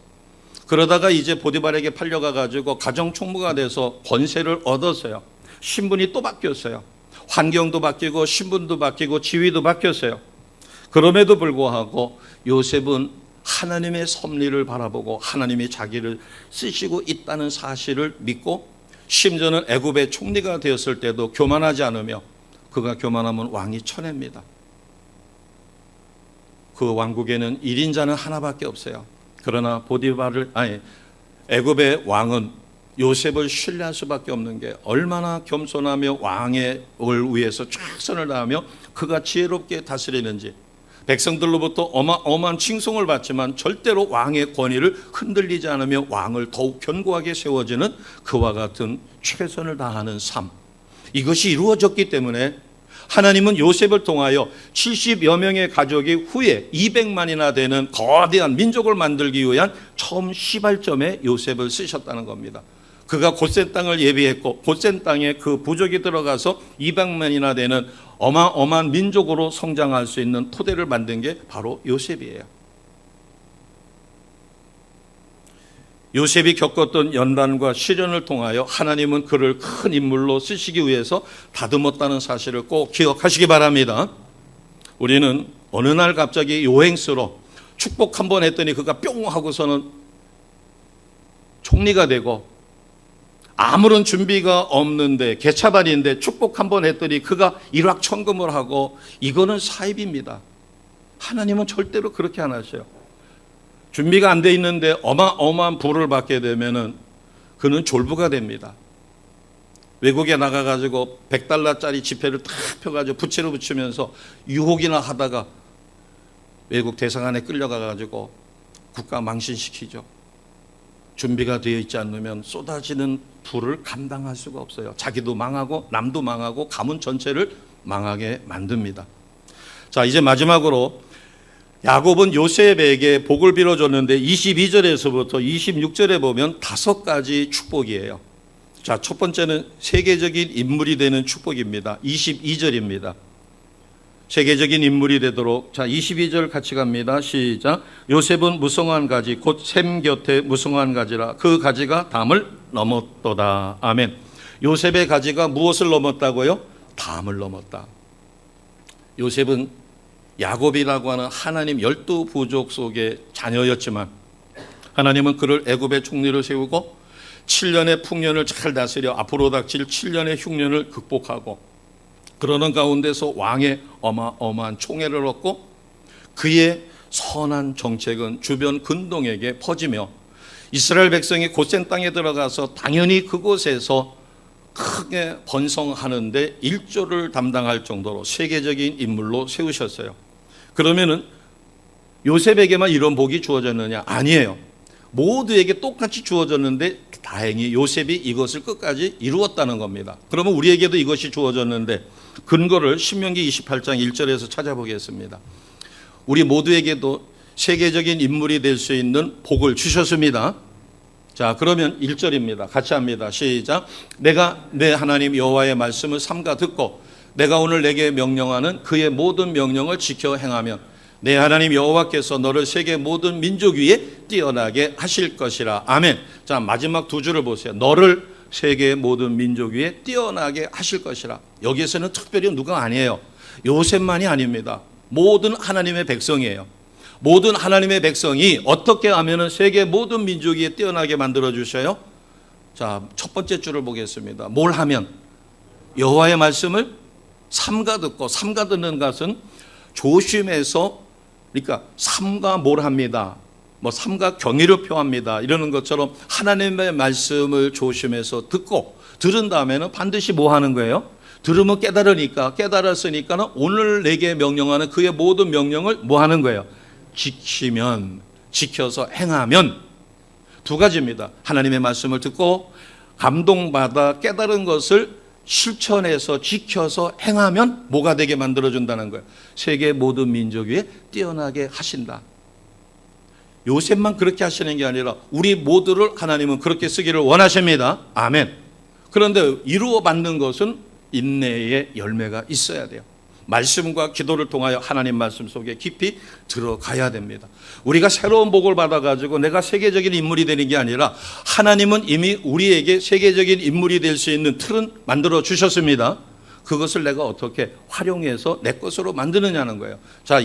그러다가 이제 보디발에게 팔려가 가지고 가정총무가 돼서 권세를 얻었어요. 신분이 또 바뀌었어요. 환경도 바뀌고 신분도 바뀌고 지위도 바뀌었어요. 그럼에도 불구하고 요셉은 하나님의 섭리를 바라보고 하나님이 자기를 쓰시고 있다는 사실을 믿고, 심지어는 애굽의 총리가 되었을 때도 교만하지 않으며, 그가 교만하면 왕이 쳐냅니다. 그 왕국에는 1인자는 하나밖에 없어요. 그러나 애굽의 왕은 요셉을 신뢰할 수밖에 없는 게, 얼마나 겸손하며 왕의 위해서 최선을 다하며 그가 지혜롭게 다스리는지. 백성들로부터 어마어마한 칭송을 받지만 절대로 왕의 권위를 흔들리지 않으며 왕을 더욱 견고하게 세워지는 그와 같은 최선을 다하는 삶, 이것이 이루어졌기 때문에 하나님은 요셉을 통하여 70여 명의 가족이 후에 200만이나 되는 거대한 민족을 만들기 위한 처음 시발점에 요셉을 쓰셨다는 겁니다. 그가 고센 땅을 예비했고 고센 땅에 그 부족이 들어가서 200만이나 되는 어마어마한 민족으로 성장할 수 있는 토대를 만든 게 바로 요셉이에요. 요셉이 겪었던 연단과 시련을 통하여 하나님은 그를 큰 인물로 쓰시기 위해서 다듬었다는 사실을 꼭 기억하시기 바랍니다. 우리는 어느 날 갑자기 요행스러 축복 한번 했더니 그가 뿅 하고서는 총리가 되고, 아무런 준비가 없는데 개차반인데 축복 한번 했더니 그가 일확천금을 하고, 이거는 사입입니다. 하나님은 절대로 그렇게 안 하셔요. 준비가 안 돼 있는데 어마어마한 부를 받게 되면은 그는 졸부가 됩니다. 외국에 나가가지고 $100짜리 지폐를 탁 펴가지고 부채로 붙이면서 유혹이나 하다가 외국 대사관에 끌려가가지고 국가 망신시키죠. 준비가 되어 있지 않으면 쏟아지는 부를 감당할 수가 없어요. 자기도 망하고 남도 망하고 가문 전체를 망하게 만듭니다. 자, 이제 마지막으로 야곱은 요셉에게 복을 빌어줬는데 22절에서부터 26절에 보면 5가지 축복이에요. 자, 첫 번째는 세계적인 인물이 되는 축복입니다. 22절입니다. 세계적인 인물이 되도록. 자, 22절 같이 갑니다. 시작. 요셉은 무성한 가지 곧 샘 곁에 무성한 가지라 그 가지가 담을 넘었도다. 아멘. 요셉의 가지가 무엇을 넘었다고요? 담을 넘었다. 요셉은 야곱이라고 하는 하나님 12부족 속의 자녀였지만 하나님은 그를 애굽의 총리로 세우고 7년의 풍년을 잘 다스려 앞으로 닥칠 7년의 흉년을 극복하고, 그러는 가운데서 왕의 어마어마한 총애를 얻고 그의 선한 정책은 주변 근동에게 퍼지며 이스라엘 백성이 고센 땅에 들어가서 당연히 그곳에서 크게 번성하는데 일조를 담당할 정도로 세계적인 인물로 세우셨어요. 그러면은 요셉에게만 이런 복이 주어졌느냐? 아니에요. 모두에게 똑같이 주어졌는데 다행히 요셉이 이것을 끝까지 이루었다는 겁니다. 그러면 우리에게도 이것이 주어졌는데 근거를 신명기 28장 1절에서 찾아보겠습니다. 우리 모두에게도 세계적인 인물이 될 수 있는 복을 주셨습니다. 자, 그러면 1절입니다. 같이 합니다. 시작. 내가 내 하나님 여호와의 말씀을 삼가 듣고 내가 오늘 내게 명령하는 그의 모든 명령을 지켜 행하면 내 하나님 여호와께서 너를 세계 모든 민족 위에 뛰어나게 하실 것이라. 아멘. 자, 마지막 두 줄을 보세요. 너를 세계의 모든 민족 위에 뛰어나게 하실 것이라. 여기에서는 특별히 누가 아니에요. 요셉만이 아닙니다. 모든 하나님의 백성이에요. 모든 하나님의 백성이 어떻게 하면 세계 모든 민족 위에 뛰어나게 만들어 주셔요? 자, 첫 번째 줄을 보겠습니다. 뭘 하면? 여호와의 말씀을 삼가 듣고, 삼가 듣는 것은 조심해서, 그러니까 삼가 뭘 합니다. 뭐 삼가 경의를 표합니다. 이러는 것처럼 하나님의 말씀을 조심해서 듣고, 들은 다음에는 반드시 뭐 하는 거예요? 들으면 깨달으니까, 깨달았으니까는 오늘 내게 명령하는 그의 모든 명령을 뭐 하는 거예요? 지키면, 지켜서 행하면. 두 가지입니다. 하나님의 말씀을 듣고 감동받아 깨달은 것을 실천해서 지켜서 행하면 뭐가 되게 만들어준다는 거예요. 세계 모든 민족 위에 뛰어나게 하신다. 요셉만 그렇게 하시는 게 아니라 우리 모두를 하나님은 그렇게 쓰기를 원하십니다. 아멘. 그런데 이루어 받는 것은 인내의 열매가 있어야 돼요. 말씀과 기도를 통하여 하나님 말씀 속에 깊이 들어가야 됩니다. 우리가 새로운 복을 받아가지고 내가 세계적인 인물이 되는 게 아니라 하나님은 이미 우리에게 세계적인 인물이 될 수 있는 틀은 만들어 주셨습니다. 그것을 내가 어떻게 활용해서 내 것으로 만드느냐는 거예요. 자,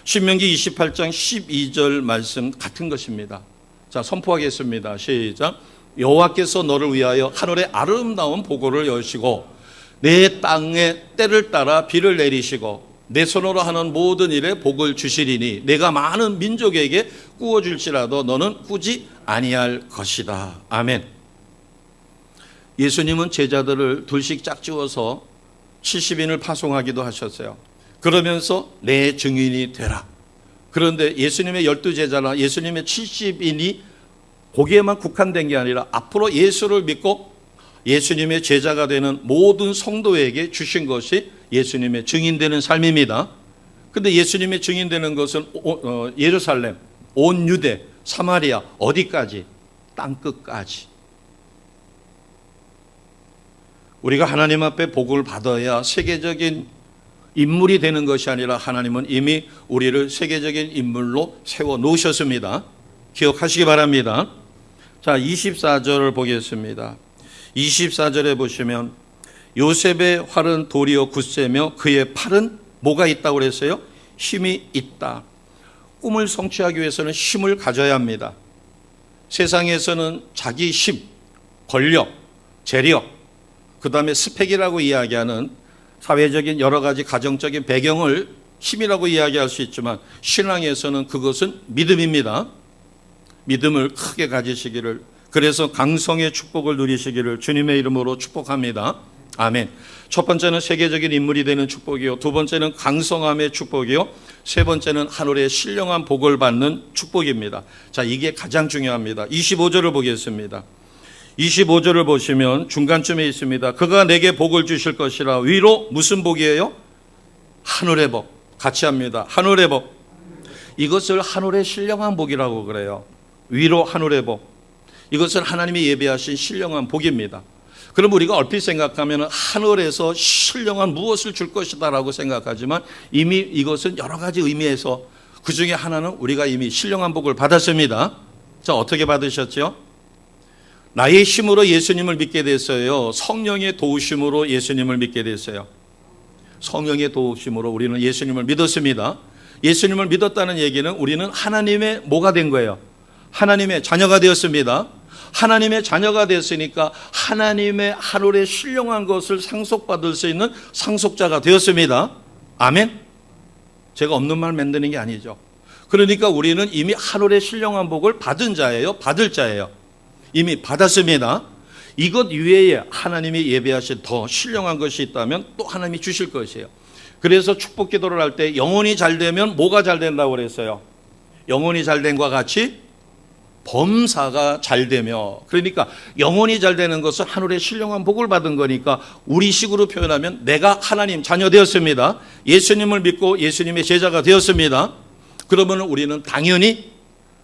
신명기 28장 12절 말씀 같은 것입니다. 자, 선포하겠습니다. 시작. 여호와께서 너를 위하여 하늘의 아름다운 보고를 여시고 내 땅에 때를 따라 비를 내리시고 내 손으로 하는 모든 일에 복을 주시리니 내가 많은 민족에게 꾸어줄지라도 너는 꾸지 아니할 것이다. 아멘. 예수님은 제자들을 둘씩 짝지어서 70인을 파송하기도 하셨어요. 그러면서 내 증인이 되라. 그런데 예수님의 12제자나 예수님의 70인이 거기에만 국한된 게 아니라 앞으로 예수를 믿고 예수님의 제자가 되는 모든 성도에게 주신 것이 예수님의 증인되는 삶입니다. 그런데 예수님의 증인되는 것은 예루살렘, 온 유대, 사마리아 어디까지? 땅끝까지. 우리가 하나님 앞에 복을 받아야 세계적인 인물이 되는 것이 아니라 하나님은 이미 우리를 세계적인 인물로 세워 놓으셨습니다. 기억하시기 바랍니다. 자, 24절을 보겠습니다. 24절에 보시면 요셉의 활은 도리어 굳세며 그의 팔은 뭐가 있다고 그랬어요? 힘이 있다. 꿈을 성취하기 위해서는 힘을 가져야 합니다. 세상에서는 자기 힘, 권력, 재력, 그 다음에 스펙이라고 이야기하는 사회적인 여러 가지 가정적인 배경을 힘이라고 이야기할 수 있지만 신앙에서는 그것은 믿음입니다. 믿음을 크게 가지시기를, 그래서 강성의 축복을 누리시기를 주님의 이름으로 축복합니다. 아멘. 첫 번째는 세계적인 인물이 되는 축복이요, 두 번째는 강성함의 축복이요, 세 번째는 하늘의 신령한 복을 받는 축복입니다. 자, 이게 가장 중요합니다. 25절을 보겠습니다. 25절을 보시면 중간쯤에 있습니다. 그가 내게 복을 주실 것이라. 위로 무슨 복이에요? 하늘의 복. 같이 합니다. 하늘의 복. 이것을 하늘의 신령한 복이라고 그래요. 위로 하늘의 복. 이것은 하나님이 예비하신 신령한 복입니다. 그럼 우리가 얼핏 생각하면 하늘에서 신령한 무엇을 줄 것이다 라고 생각하지만 이미 이것은 여러 가지 의미에서 그 중에 하나는 우리가 이미 신령한 복을 받았습니다. 자, 어떻게 받으셨죠? 나의 힘으로 예수님을 믿게 됐어요? 성령의 도우심으로 예수님을 믿게 됐어요? 성령의 도우심으로 우리는 예수님을 믿었습니다. 예수님을 믿었다는 얘기는 우리는 하나님의 뭐가 된 거예요? 하나님의 자녀가 되었습니다. 하나님의 자녀가 됐으니까 하나님의 하늘의 신령한 것을 상속받을 수 있는 상속자가 되었습니다. 아멘. 제가 없는 말 만드는 게 아니죠. 그러니까 우리는 이미 하늘의 신령한 복을 받은 자예요, 받을 자예요. 이미 받았습니다. 이것 이외에 하나님이 예배하신 더 신령한 것이 있다면 또 하나님이 주실 것이에요. 그래서 축복 기도를 할 때 영혼이 잘 되면 뭐가 잘 된다고 그랬어요? 영혼이 잘 된 것과 같이 범사가 잘 되며, 그러니까 영혼이 잘 되는 것은 하늘의 신령한 복을 받은 거니까 우리 식으로 표현하면 내가 하나님 자녀 되었습니다. 예수님을 믿고 예수님의 제자가 되었습니다. 그러면 우리는 당연히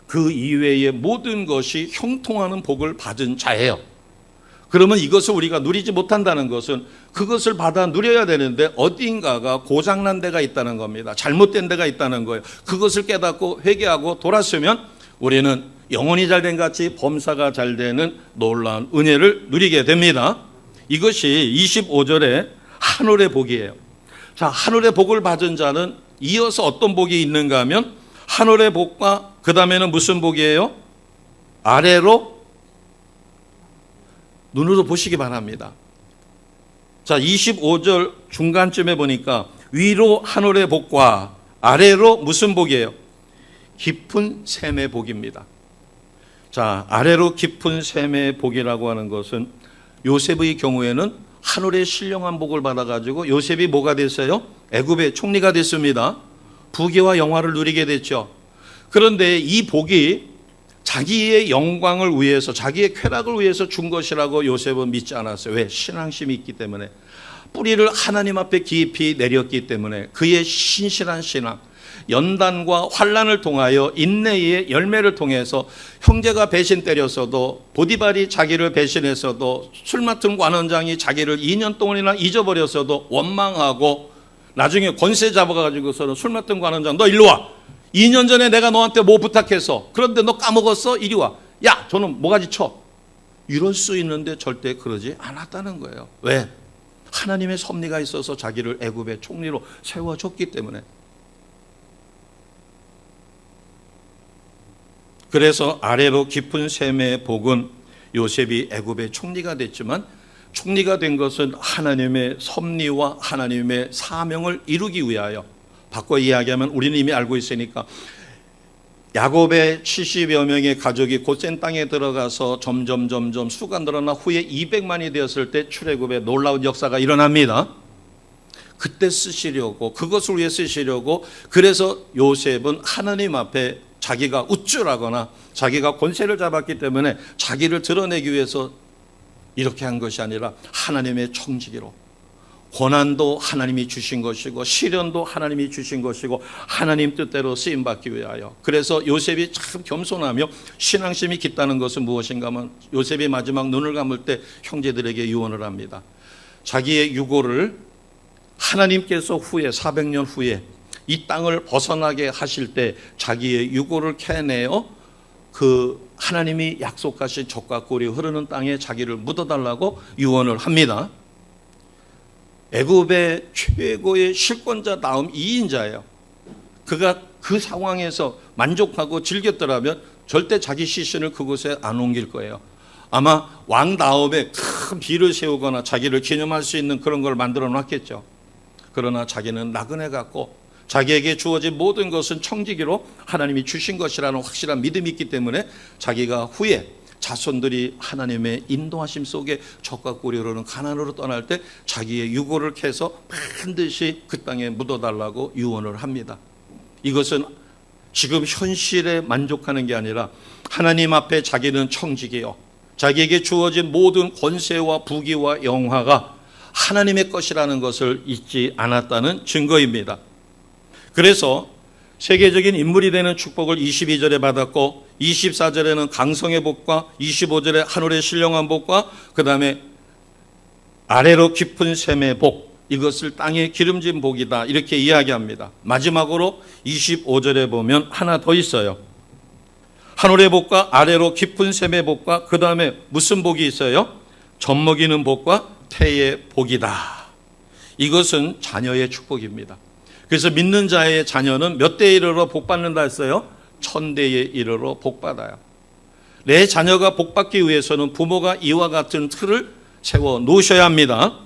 그 이외의 모든 것이 형통하는 복을 받은 자예요. 그러면 이것을 우리가 누리지 못한다는 것은 그것을 받아 누려야 되는데 어딘가가 고장난 데가 있다는 겁니다. 잘못된 데가 있다는 거예요. 그것을 깨닫고 회개하고 돌았으면 우리는 영혼이 잘된 같이 범사가 잘되는 놀라운 은혜를 누리게 됩니다. 이것이 25절의 하늘의 복이에요. 자, 하늘의 복을 받은 자는 이어서 어떤 복이 있는가 하면 하늘의 복과 그 다음에는 무슨 복이에요? 아래로 눈으로 보시기 바랍니다. 자, 25절 중간쯤에 보니까 위로 하늘의 복과 아래로 무슨 복이에요? 깊은 샘의 복입니다. 자, 아래로 깊은 샘의 복이라고 하는 것은 요셉의 경우에는 하늘의 신령한 복을 받아가지고 요셉이 뭐가 됐어요? 애굽의 총리가 됐습니다. 부귀와 영화를 누리게 됐죠. 그런데 이 복이 자기의 영광을 위해서, 자기의 쾌락을 위해서 준 것이라고 요셉은 믿지 않았어요. 왜? 신앙심이 있기 때문에. 뿌리를 하나님 앞에 깊이 내렸기 때문에 그의 신실한 신앙, 연단과 환난을 통하여 인내의 열매를 통해서 형제가 배신 때렸어도, 보디발이 자기를 배신했어도, 술 맡은 관원장이 자기를 2년 동안이나 잊어버렸어도 원망하고 나중에 권세 잡아가지고서는 술 맡은 관원장, 너 일로 와. 2년 전에 내가 너한테 뭐 부탁했어. 그런데 너 까먹었어? 이리 와. 야, 저는 뭐가지 쳐. 이럴 수 있는데 절대 그러지 않았다는 거예요. 왜? 하나님의 섭리가 있어서 자기를 애굽의 총리로 세워줬기 때문에. 그래서 아래로 깊은 샘의 복은 요셉이 애굽의 총리가 됐지만, 총리가 된 것은 하나님의 섭리와 하나님의 사명을 이루기 위하여. 바꿔 이야기하면 우리는 이미 알고 있으니까 야곱의 70여 명의 가족이 고센 땅에 들어가서 점점 수가 늘어나 후에 200만이 되었을 때 출애굽의 놀라운 역사가 일어납니다. 그때 쓰시려고, 그것을 위해 쓰시려고, 그래서 요셉은 하나님 앞에 자기가 우쭐하거나 자기가 권세를 잡았기 때문에 자기를 드러내기 위해서 이렇게 한 것이 아니라 하나님의 청지기로, 고난도 하나님이 주신 것이고 시련도 하나님이 주신 것이고 하나님 뜻대로 쓰임받기 위하여. 그래서 요셉이 참 겸손하며 신앙심이 깊다는 것은 무엇인가 하면 요셉이 마지막 눈을 감을 때 형제들에게 유언을 합니다. 자기의 유고를 하나님께서 후에 400년 후에 이 땅을 벗어나게 하실 때 자기의 유고를 캐내어 그 하나님이 약속하신 젖과 꿀이 흐르는 땅에 자기를 묻어달라고 유언을 합니다. 애굽의 최고의 실권자다움 2인자예요. 그가 그 상황에서 만족하고 즐겼더라면 절대 자기 시신을 그곳에 안 옮길 거예요. 아마 왕 다음에 큰 비를 세우거나 자기를 기념할 수 있는 그런 걸 만들어 놨겠죠. 그러나 자기는 나그네 같고 자기에게 주어진 모든 것은 청지기로 하나님이 주신 것이라는 확실한 믿음이 있기 때문에 자기가 후에 자손들이 하나님의 인도하심 속에 젖과 꿀이 흐르는 가나안으로 떠날 때 자기의 유고를 캐서 반드시 그 땅에 묻어달라고 유언을 합니다. 이것은 지금 현실에 만족하는 게 아니라 하나님 앞에 자기는 청지기요, 자기에게 주어진 모든 권세와 부귀와 영화가 하나님의 것이라는 것을 잊지 않았다는 증거입니다. 그래서 세계적인 인물이 되는 축복을 22절에 받았고 24절에는 강성의 복과 25절에 하늘의 신령한 복과 그 다음에 아래로 깊은 샘의 복, 이것을 땅에 기름진 복이다 이렇게 이야기합니다. 마지막으로 25절에 보면 하나 더 있어요. 하늘의 복과 아래로 깊은 샘의 복과 그 다음에 무슨 복이 있어요? 젖먹이는 복과 태의 복이다. 이것은 자녀의 축복입니다. 그래서 믿는 자의 자녀는 몇 대에 이르러 복받는다 했어요? 1000대에 이르러 복받아요. 내 자녀가 복받기 위해서는 부모가 이와 같은 틀을 세워 놓으셔야 합니다.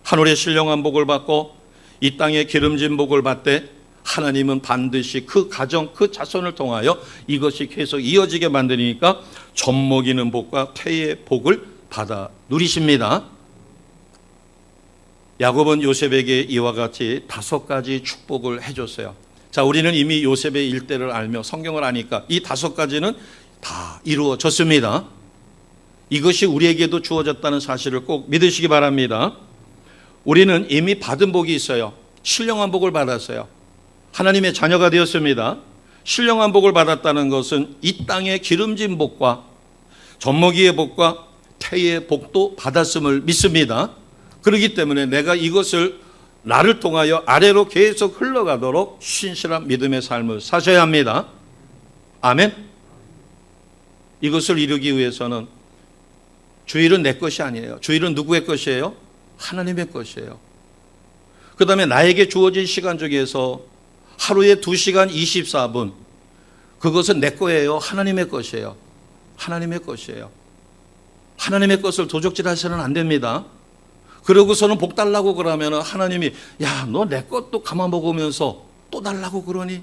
하늘의 신령한 복을 받고 이 땅의 기름진 복을 받되 하나님은 반드시 그 가정, 그 자손을 통하여 이것이 계속 이어지게 만드니까 젖먹이는 복과 태의 복을 받아 누리십니다. 야곱은 요셉에게 이와 같이 5가지 축복을 해줬어요. 자, 우리는 이미 요셉의 일대를 알며 성경을 아니까 이 5가지는 다 이루어졌습니다. 이것이 우리에게도 주어졌다는 사실을 꼭 믿으시기 바랍니다. 우리는 이미 받은 복이 있어요. 신령한 복을 받았어요. 하나님의 자녀가 되었습니다. 신령한 복을 받았다는 것은 이 땅의 기름진 복과 젖먹이의 복과 태의 복도 받았음을 믿습니다. 그렇기 때문에 내가 이것을 나를 통하여 아래로 계속 흘러가도록 신실한 믿음의 삶을 사셔야 합니다. 아멘. 이것을 이루기 위해서는 주일은 내 것이 아니에요. 주일은 누구의 것이에요? 하나님의 것이에요. 그 다음에 나에게 주어진 시간 중에서 하루에 2시간 24분, 그것은 내 거예요? 하나님의 것이에요? 하나님의 것이에요. 하나님의 것을 도적질하셔서는 안 됩니다. 그러고서는 복 달라고 그러면 하나님이 야, 너 내 것도 가만 먹으면서 또 달라고 그러니?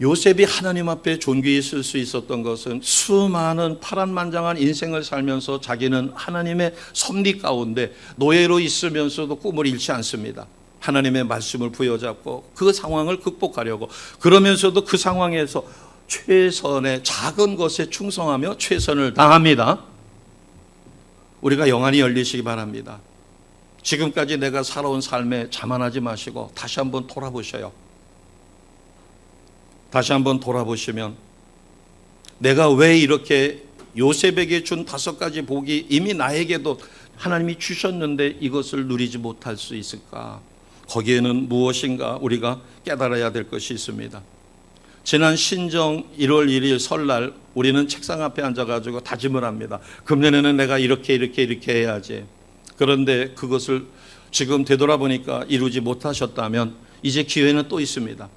요셉이 하나님 앞에 존귀히 있을 수 있었던 것은 수많은 파란만장한 인생을 살면서 자기는 하나님의 섭리 가운데 노예로 있으면서도 꿈을 잃지 않습니다. 하나님의 말씀을 부여잡고 그 상황을 극복하려고, 그러면서도 그 상황에서 최선의 작은 것에 충성하며 최선을 다합니다. 우리가 영안이 열리시기 바랍니다. 지금까지 내가 살아온 삶에 자만하지 마시고 다시 한번 돌아보셔요. 다시 한번 돌아보시면 내가 왜 이렇게 요셉에게 준 5가지 복이 이미 나에게도 하나님이 주셨는데 이것을 누리지 못할 수 있을까? 거기에는 무엇인가 우리가 깨달아야 될 것이 있습니다. 지난 신정 1월 1일 설날 우리는 책상 앞에 앉아가지고 다짐을 합니다. 금년에는 내가 이렇게 해야지. 그런데 그것을 지금 되돌아보니까 이루지 못하셨다면 이제 기회는 또 있습니다.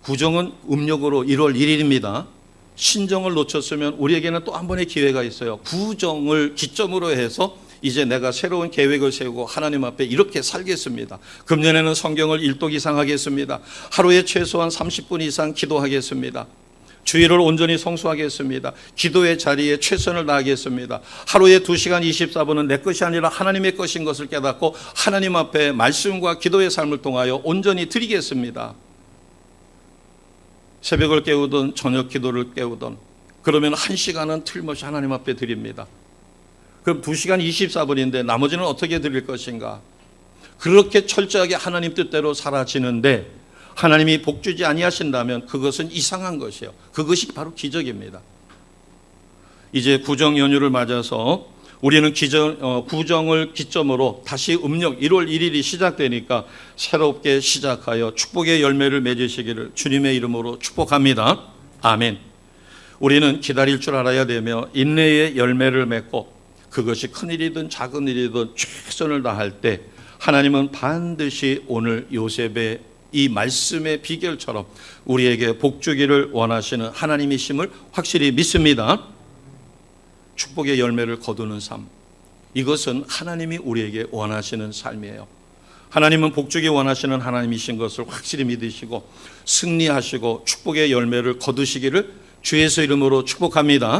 구정은 음력으로 1월 1일입니다. 신정을 놓쳤으면 우리에게는 또 한 번의 기회가 있어요. 구정을 기점으로 해서 이제 내가 새로운 계획을 세우고 하나님 앞에 이렇게 살겠습니다. 금년에는 성경을 1독 이상 하겠습니다. 하루에 최소한 30분 이상 기도하겠습니다. 주일을 온전히 성수하겠습니다. 기도의 자리에 최선을 다하겠습니다. 하루에 2시간 24분은 내 것이 아니라 하나님의 것인 것을 깨닫고 하나님 앞에 말씀과 기도의 삶을 통하여 온전히 드리겠습니다. 새벽을 깨우든 저녁 기도를 깨우든 그러면 1시간은 틀림없이 하나님 앞에 드립니다. 그럼 2시간 24분인데 나머지는 어떻게 드릴 것인가? 그렇게 철저하게 하나님 뜻대로 살아지는데 하나님이 복 주지 아니하신다면 그것은 이상한 것이에요. 그것이 바로 기적입니다. 이제 구정 연휴를 맞아서 우리는 구정을 기점으로 다시 음력 1월 1일이 시작되니까 새롭게 시작하여 축복의 열매를 맺으시기를 주님의 이름으로 축복합니다. 아멘. 우리는 기다릴 줄 알아야 되며 인내의 열매를 맺고 그것이 큰 일이든 작은 일이든 최선을 다할 때 하나님은 반드시 오늘 요셉의 이 말씀의 비결처럼 우리에게 복 주기를 원하시는 하나님이심을 확실히 믿습니다. 축복의 열매를 거두는 삶, 이것은 하나님이 우리에게 원하시는 삶이에요. 하나님은 복 주기 원하시는 하나님이신 것을 확실히 믿으시고 승리하시고 축복의 열매를 거두시기를 주의 이름으로 축복합니다.